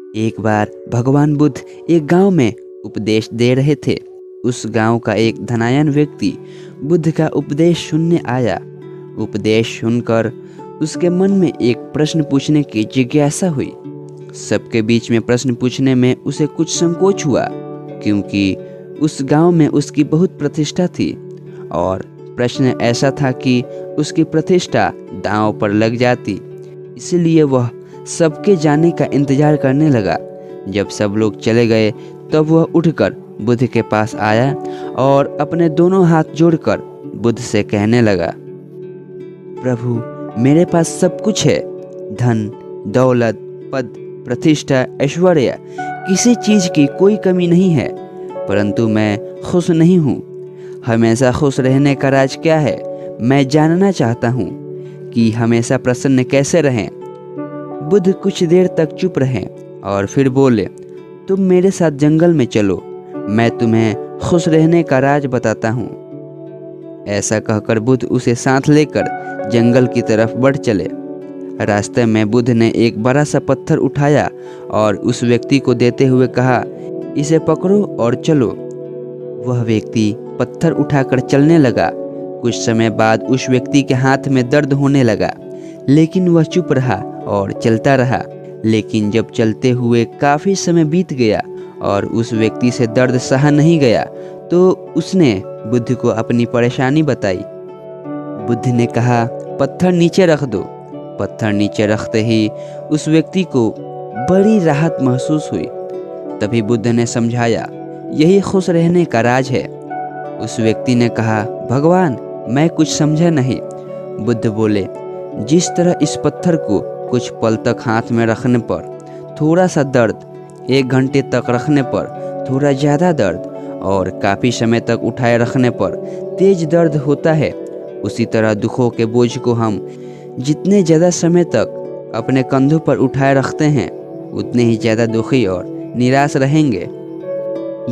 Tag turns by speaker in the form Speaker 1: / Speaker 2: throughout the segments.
Speaker 1: एक बार भगवान बुद्ध एक गांव में उपदेश दे रहे थे। उस गांव का एक धनाढ्य व्यक्ति बुद्ध का उपदेश सुनने आया। उपदेश सुनकर उसके मन में एक प्रश्न पूछने की जिज्ञासा हुई। सबके बीच में प्रश्न पूछने में उसे कुछ संकोच हुआ, क्योंकि उस गांव में उसकी बहुत प्रतिष्ठा थी और प्रश्न ऐसा था कि उसकी प्रतिष्ठा दांव पर लग जाती। इसलिए वह सबके जाने का इंतजार करने लगा। जब सब लोग चले गए तब वह उठकर बुद्ध के पास आया और अपने दोनों हाथ जोड़कर बुद्ध से कहने लगा, प्रभु, मेरे पास सब कुछ है, धन, दौलत, पद, प्रतिष्ठा, ऐश्वर्य, किसी चीज की कोई कमी नहीं है, परंतु मैं खुश नहीं हूँ। हमेशा खुश रहने का राज क्या है? मैं जानना चाहता हूँ कि हमेशा प्रसन्न कैसे रहें। बुद्ध कुछ देर तक चुप रहे और फिर बोले, तुम मेरे साथ जंगल में चलो, मैं तुम्हें खुश रहने का राज बताता हूँ। ऐसा कहकर बुद्ध उसे साथ लेकर जंगल की तरफ बढ़ चले। रास्ते में बुद्ध ने एक बड़ा सा पत्थर उठाया और उस व्यक्ति को देते हुए कहा, इसे पकड़ो और चलो। वह व्यक्ति पत्थर उठाकर चलने लगा। कुछ समय बाद उस व्यक्ति के हाथ में दर्द होने लगा, लेकिन वह चुप रहा और चलता रहा। लेकिन जब चलते हुए काफी समय बीत गया और उस व्यक्ति से दर्द सहा नहीं गया, तो उसने बुद्ध को अपनी परेशानी बताई। बुद्ध ने कहा, पत्थर नीचे रख दो। पत्थर नीचे रखते ही उस व्यक्ति को बड़ी राहत महसूस हुई। तभी बुद्ध ने समझाया, यही खुश रहने का राज है। उस व्यक्ति ने कहा, भगवान, मैं कुछ समझा नहीं। बुद्ध बोले, जिस तरह इस पत्थर को कुछ पल तक हाथ में रखने पर थोड़ा सा दर्द, 1 घंटे तक रखने पर थोड़ा ज़्यादा दर्द और काफ़ी समय तक उठाए रखने पर तेज दर्द होता है, उसी तरह दुखों के बोझ को हम जितने ज़्यादा समय तक अपने कंधों पर उठाए रखते हैं, उतने ही ज़्यादा दुखी और निराश रहेंगे।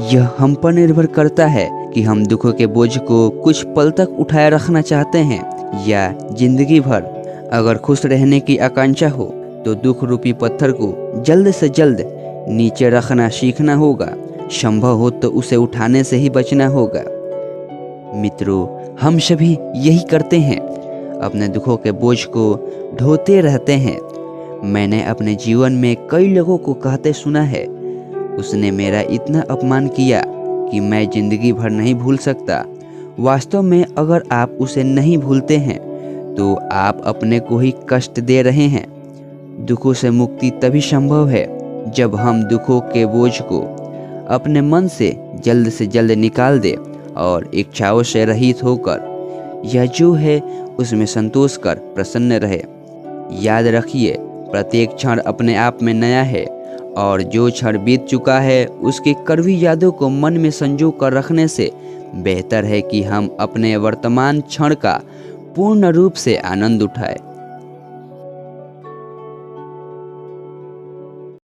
Speaker 1: यह हम पर निर्भर करता है कि हम दुखों के बोझ को कुछ पल तक उठाए रखना चाहते हैं या जिंदगी भर। अगर खुश रहने की आकांक्षा हो तो दुख रूपी पत्थर को जल्द से जल्द नीचे रखना सीखना होगा। संभव हो तो उसे उठाने से ही बचना होगा। मित्रों, हम सभी यही करते हैं, अपने दुखों के बोझ को ढोते रहते हैं। मैंने अपने जीवन में कई लोगों को कहते सुना है, उसने मेरा इतना अपमान किया कि मैं जिंदगी भर नहीं भूल सकता। वास्तव में अगर आप उसे नहीं भूलते हैं तो आप अपने को ही कष्ट दे रहे हैं। दुखों से मुक्ति तभी संभव है जब हम दुखों के बोझ को अपने मन से जल्द निकाल दें और इच्छाओं से रहित होकर यह जो है उसमें संतोष कर प्रसन्न रहे। याद रखिए, प्रत्येक क्षण अपने आप में नया है और जो क्षण बीत चुका है उसकी कड़वी यादों को मन में संजो कर रखने से बेहतर है कि हम अपने वर्तमान क्षण का पूर्ण रूप से आनंद उठाएं।